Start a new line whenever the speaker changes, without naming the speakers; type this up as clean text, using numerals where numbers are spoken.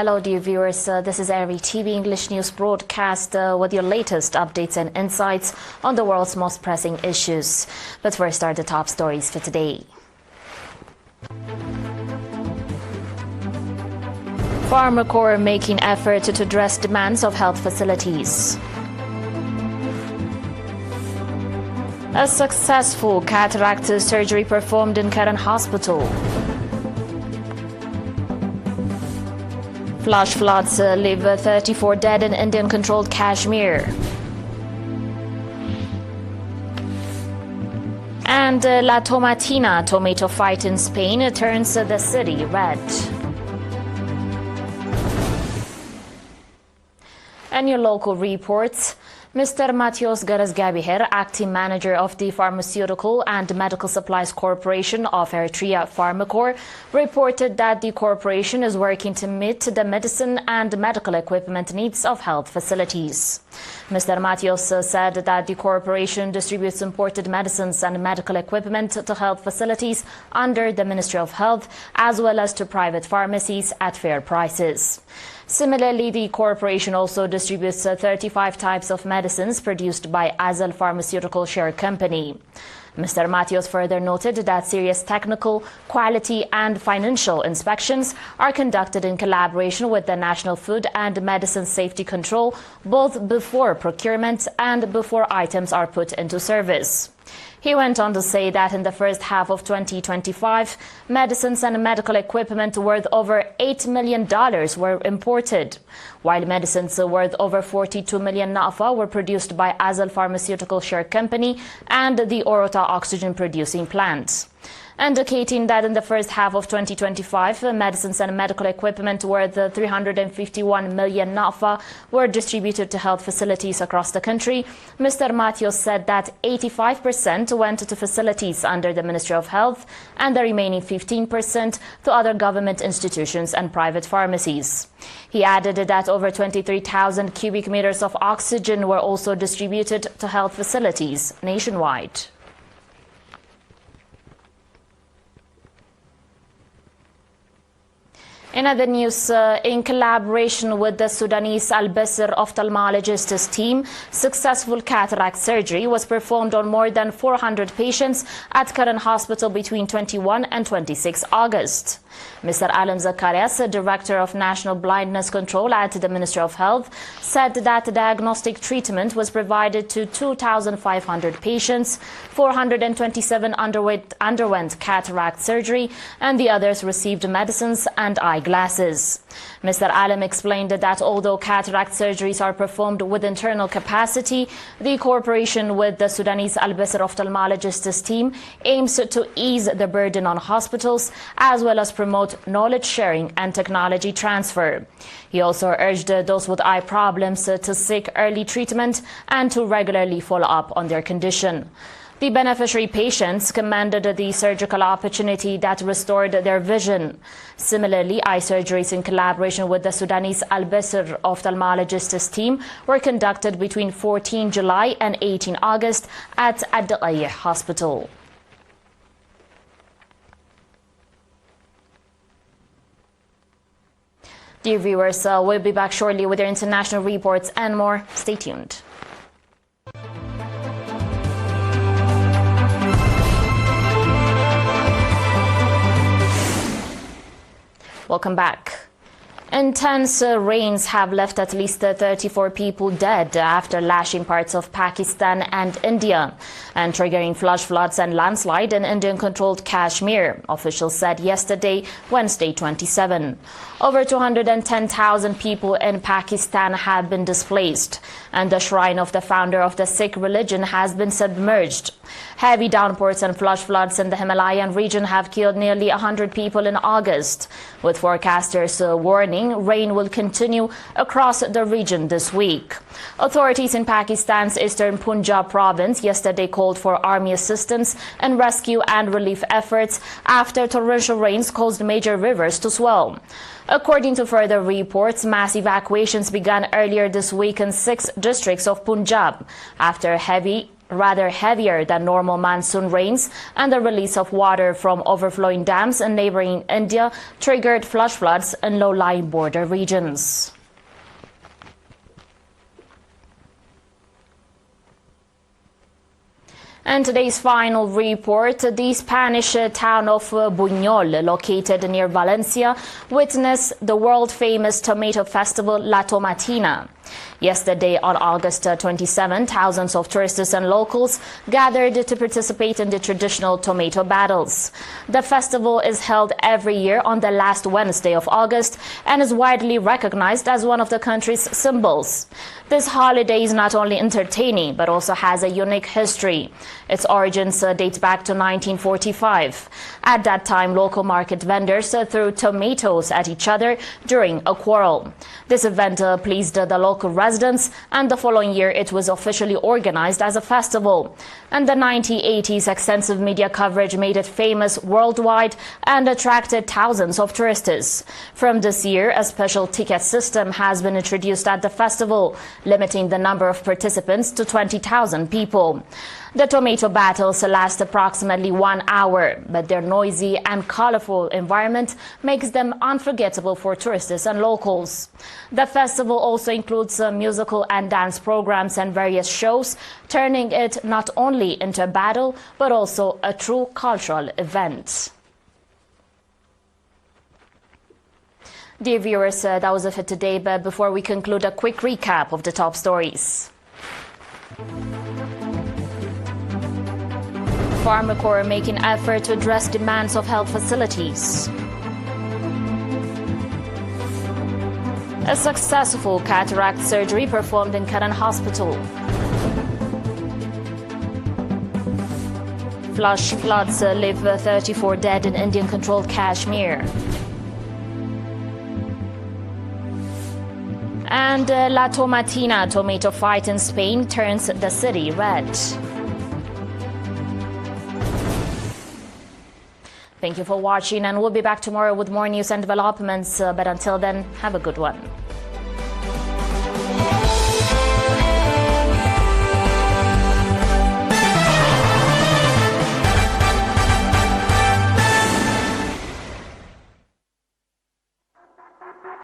Hello dear viewers, this is ERi-TV English News broadcast with your latest updates and insights on the world's most pressing issues. But first are the top stories for today. Farmer Corps making effort to address demands of health facilities. A successful cataract surgery performed in Keren Hospital. Flash floods leave 34 dead in Indian-controlled Kashmir. And La Tomatina tomato fight in Spain turns the city red. And your local reports. Mr. Matios Garas-Gabiher, acting manager of the Pharmaceutical and Medical Supplies Corporation of Eritrea, Pharmacorp, reported that the corporation is working to meet the medicine and medical equipment needs of health facilities. Mr. Matios said that the corporation distributes imported medicines and medical equipment to health facilities under the Ministry of Health, as well as to private pharmacies at fair prices. Similarly, the corporation also distributes 35 types of medicines produced by Azel Pharmaceutical Share Company. Mr. Matios further noted that serious technical, quality and financial inspections are conducted in collaboration with the National Food and Medicine Safety Control, both before procurement and before items are put into service. He went on to say that in the first half of 2025, medicines and medical equipment worth over $8 million were imported, while medicines worth over 42 million NAFA were produced by Azel Pharmaceutical Share Company and the Orota oxygen producing plant, indicating that in the first half of 2025, medicines and medical equipment worth 351 million NAFA were distributed to health facilities across the country. Mr. Matios said that 85% went to facilities under the Ministry of Health and the remaining 15% to other government institutions and private pharmacies. He added that over 23,000 cubic meters of oxygen were also distributed to health facilities nationwide. In other news, in collaboration with the Sudanese Al-Basr ophthalmologist's team, successful cataract surgery was performed on more than 400 patients at Keren Hospital between 21 and 26 August. Mr. Alam Zakarias, Director of National Blindness Control at the Ministry of Health, said that diagnostic treatment was provided to 2,500 patients, 427 underwent cataract surgery, and the others received medicines and eyeglasses. Mr. Alam explained that although cataract surgeries are performed with internal capacity, the cooperation with the Sudanese Al-Basr ophthalmologist's team aims to ease the burden on hospitals as well as promote knowledge sharing and technology transfer. He also urged those with eye problems to seek early treatment and to regularly follow up on their condition. The beneficiary patients commended the surgical opportunity that restored their vision. Similarly, eye surgeries in collaboration with the Sudanese Al-Basr ophthalmologist's team were conducted between 14 July and 18 August at Ad-Daqiq Hospital. Dear viewers, we'll be back shortly with your international reports and more. Stay tuned. Welcome back. Intense rains have left at least 34 people dead after lashing parts of Pakistan and India and triggering flash floods and landslide in Indian-controlled Kashmir, officials said yesterday, Wednesday 27. Over 210,000 people in Pakistan have been displaced, and the shrine of the founder of the Sikh religion has been submerged. Heavy downpours and flash floods in the Himalayan region have killed nearly 100 people in August, with forecasters warning rain will continue across the region this week. Authorities in Pakistan's eastern Punjab province yesterday called for army assistance and rescue and relief efforts after torrential rains caused major rivers to swell. According to further reports, mass evacuations began earlier this week in 6 districts of Punjab after heavy rather heavier than normal monsoon rains, and the release of water from overflowing dams in neighboring India triggered flash floods in low-lying border regions. And today's final report, the Spanish town of Buñol, located near Valencia, witnessed the world-famous tomato festival La Tomatina. Yesterday, on August 27, thousands of tourists and locals gathered to participate in the traditional tomato battles. The festival is held every year on the last Wednesday of August and is widely recognized as one of the country's symbols. This holiday is not only entertaining, but also has a unique history. Its origins date back to 1945. At that time, local market vendors threw tomatoes at each other during a quarrel. This event pleased the local residents, and the following year it was officially organized as a festival. In the 1980s, extensive media coverage made it famous worldwide and attracted thousands of tourists. From this year, a special ticket system has been introduced at the festival, limiting the number of participants to 20,000 people. The tomato battles last approximately 1 hour, but their noisy and colorful environment makes them unforgettable for tourists and locals. The festival also includes musical and dance programs and various shows, turning it not only into a battle, but also a true cultural event. Dear viewers, that was it for today, but before we conclude, a quick recap of the top stories. Pharmacorp making effort to address demands of health facilities. A successful cataract surgery performed in Karan Hospital. Flash floods leave 34 dead in Indian-controlled Kashmir. And La Tomatina tomato fight in Spain turns the city red. Thank you for watching, and we'll be back tomorrow with more news and developments. But until then, have a good one.